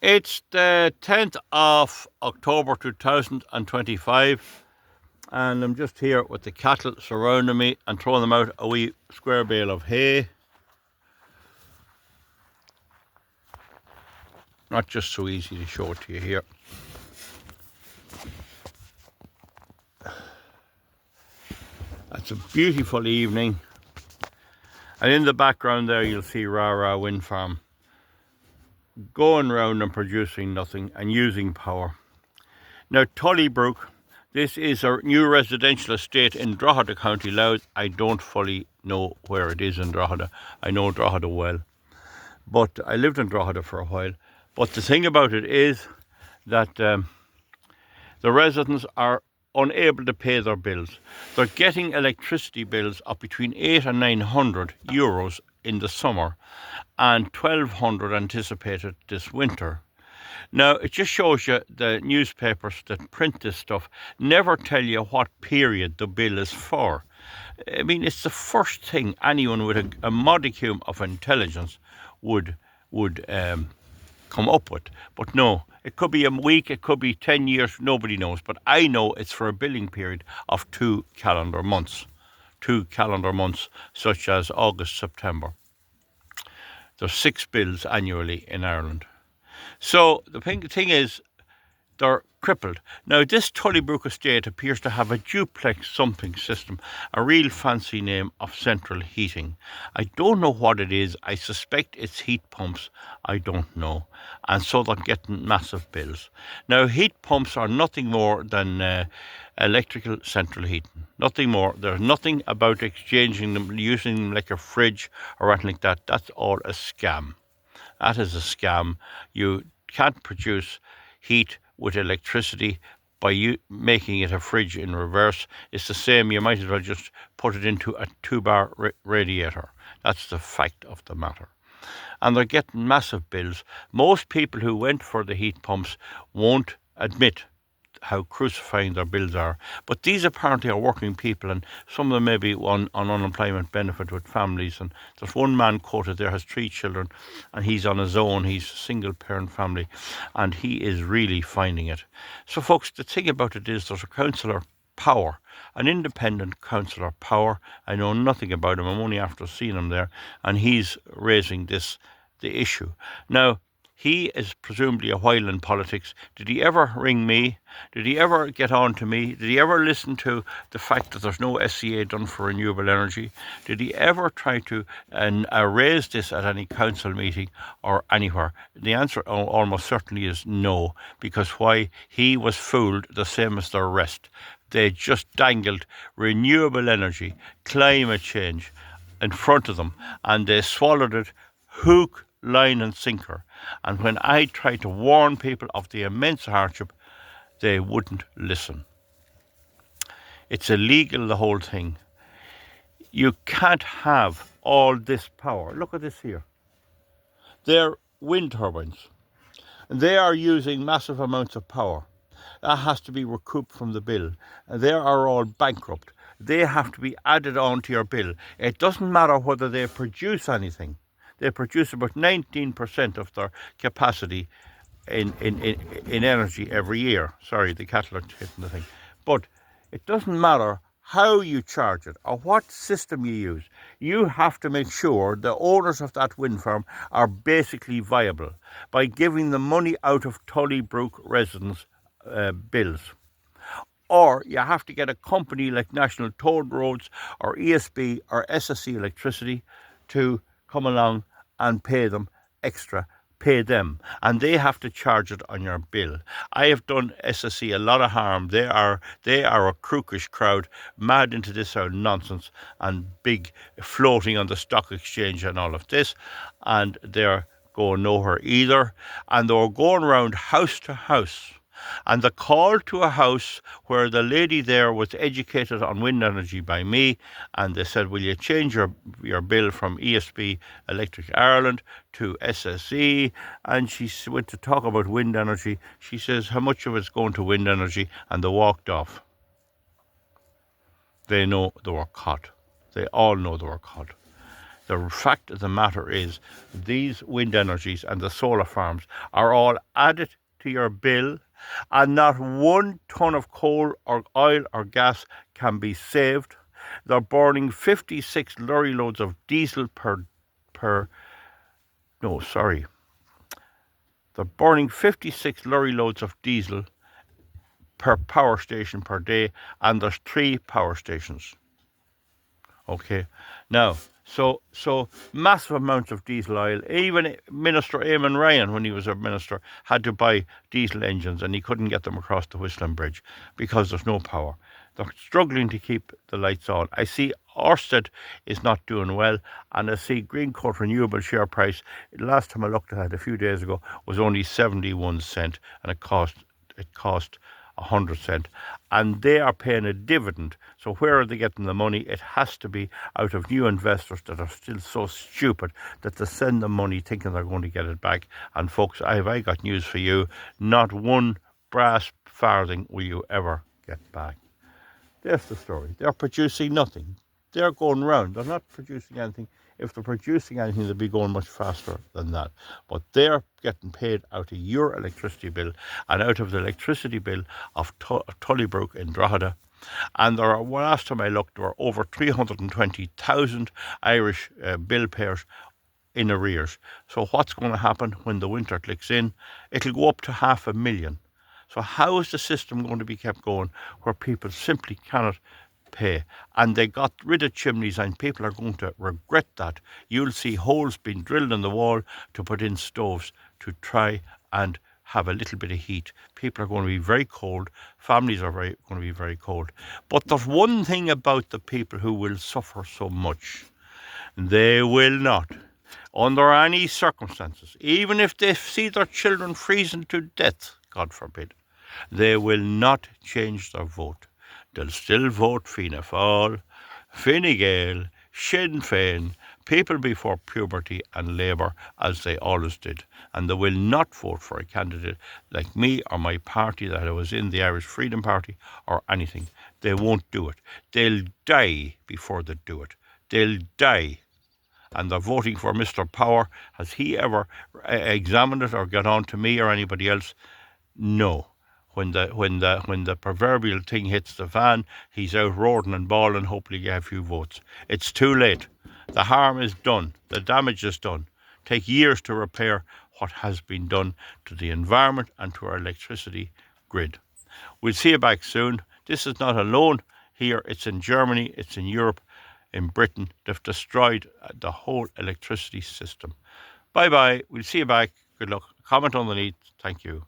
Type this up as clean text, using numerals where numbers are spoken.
It's the 10th of October 2025, and I'm just here with the cattle surrounding me and throwing them out a wee square bale of hay. Not just so easy to show it to you here. It's a beautiful evening, and in the background there you'll see Rara Wind Farm going round and producing nothing and using power. Now Tullybrook, this is a new residential estate in Drogheda, County Louth. I don't fully know where it is in Drogheda. I know Drogheda well, but I lived in Drogheda for a while. But the thing about it is that the residents are unable to pay their bills. They're getting electricity bills of between 800 and 900 euros in the summer and 1,200 anticipated this winter. Now, it just shows you the newspapers that print this stuff never tell you what period the bill is for. I mean, it's the first thing anyone with a modicum of intelligence would come up with. But no, it could be a week, it could be 10 years, nobody knows. But I know it's for a billing period of 2 calendar months. 2 calendar months, such as August, September. There's 6 bills annually in Ireland. So the thing is, they're crippled. Now, this Tullybrook estate appears to have a duplex something system, a real fancy name of central heating. I don't know what it is. I suspect it's heat pumps. I don't know. And so they're getting massive bills. Now, heat pumps are nothing more than electrical central heating. Nothing more. There's nothing about exchanging them, using them like a fridge or anything like that. That's all a scam. That is a scam. You can't produce heat with electricity by making it a fridge in reverse. It's the same. You might as well just put it into a 2-bar radiator. That's the fact of the matter. And they're getting massive bills. Most people who went for the heat pumps won't admit how crucifying their bills are. But these apparently are working people, and some of them may be on unemployment benefit with families. And there's one man quoted there, has 3 children, and he's on his own. He's a single parent family, and he is really finding it. So folks, the thing about it is there's a councillor Power, an independent councillor Power. I know nothing about him. I'm only after seeing him there, and he's raising the issue. Now, he is presumably a while in politics. Did he ever ring me? Did he ever get on to me? Did he ever listen to the fact that there's no SCA done for renewable energy? Did he ever try to raise this at any council meeting or anywhere? The answer almost certainly is no, because why? He was fooled the same as the rest. They just dangled renewable energy, climate change in front of them, and they swallowed it hook, line and sinker. And when I tried to warn people of the immense hardship, they wouldn't listen. It's illegal, the whole thing. You can't have all this power. Look at this here. They're wind turbines. They are using massive amounts of power. That has to be recouped from the bill. They are all bankrupt. They have to be added on to your bill. It doesn't matter whether they produce anything. They produce about 19% of their capacity in energy every year. Sorry, the cattle are hitting the thing. But it doesn't matter how you charge it or what system you use. You have to make sure the owners of that wind farm are basically viable by giving them money out of Tullybrook residents' bills. Or you have to get a company like National Toll Roads or ESB or SSE Electricity to come along and pay them extra, pay them, and they have to charge it on your bill. I have done SSE a lot of harm. They are a crookish crowd, mad into this sort of nonsense and big floating on the stock exchange and all of this, and they're going nowhere either. And they're going around house to house. And the call to a house where the lady there was educated on wind energy by me, and they said, will you change your bill from ESB Electric Ireland to SSE? And she went to talk about wind energy. She says, how much of it's going to wind energy? And they walked off. They know they were caught. They all know they were caught. The fact of the matter is, these wind energies and the solar farms are all added to your bill, and not 1 ton of coal or oil or gas can be saved. They're burning 56 lorry loads of diesel per no, sorry. They're burning 56 lorry loads of diesel per power station per day, and there's 3 power stations. Okay, now, so massive amounts of diesel oil. Even Minister Eamon Ryan, when he was a minister, had to buy diesel engines, and he couldn't get them across the Whistling Bridge because there's no power. They're struggling to keep the lights on. I see Ørsted is not doing well, and I see Greencoat Renewable share price, last time I looked at it a few days ago, was only 71 cent, and it cost 100 cent, and they are paying a dividend. So where are they getting the money? It has to be out of new investors that are still so stupid that they send them money thinking they're going to get it back. And folks, I got news for you. Not one brass farthing will you ever get back. There's the story. They're producing nothing. They're going round. They're not producing anything. If they're producing anything, they'll be going much faster than that. But they're getting paid out of your electricity bill and out of the electricity bill of Tullybrook in Drogheda. And there are, well, last time I looked, there were over 320,000 Irish bill payers in arrears. So what's going to happen when the winter clicks in? It'll go up to 500,000. So how is the system going to be kept going where people simply cannot pay? And they got rid of chimneys, and people are going to regret that. You'll see holes being drilled in the wall to put in stoves to try and have a little bit of heat. People are going to be very cold. Families are going to be very cold. But there's one thing about the people who will suffer so much. They will not, under any circumstances, even if they see their children freezing to death, God forbid, they will not change their vote. They'll still vote Fianna Fáil, Fine Gael, Sinn Féin, People Before Puberty and Labour, as they always did. And they will not vote for a candidate like me or my party that I was in, the Irish Freedom Party, or anything. They won't do it. They'll die before they do it. They'll die. And they're voting for Mr. Power. Has he ever examined it or got on to me or anybody else? No. When the proverbial thing hits the fan, he's out roaring and bawling, hopefully get a few votes. It's too late. The harm is done. The damage is done. Take years to repair what has been done to the environment and to our electricity grid. We'll see you back soon. This is not alone here. It's in Germany. It's in Europe. In Britain. They've destroyed the whole electricity system. Bye-bye. We'll see you back. Good luck. Comment underneath. Thank you.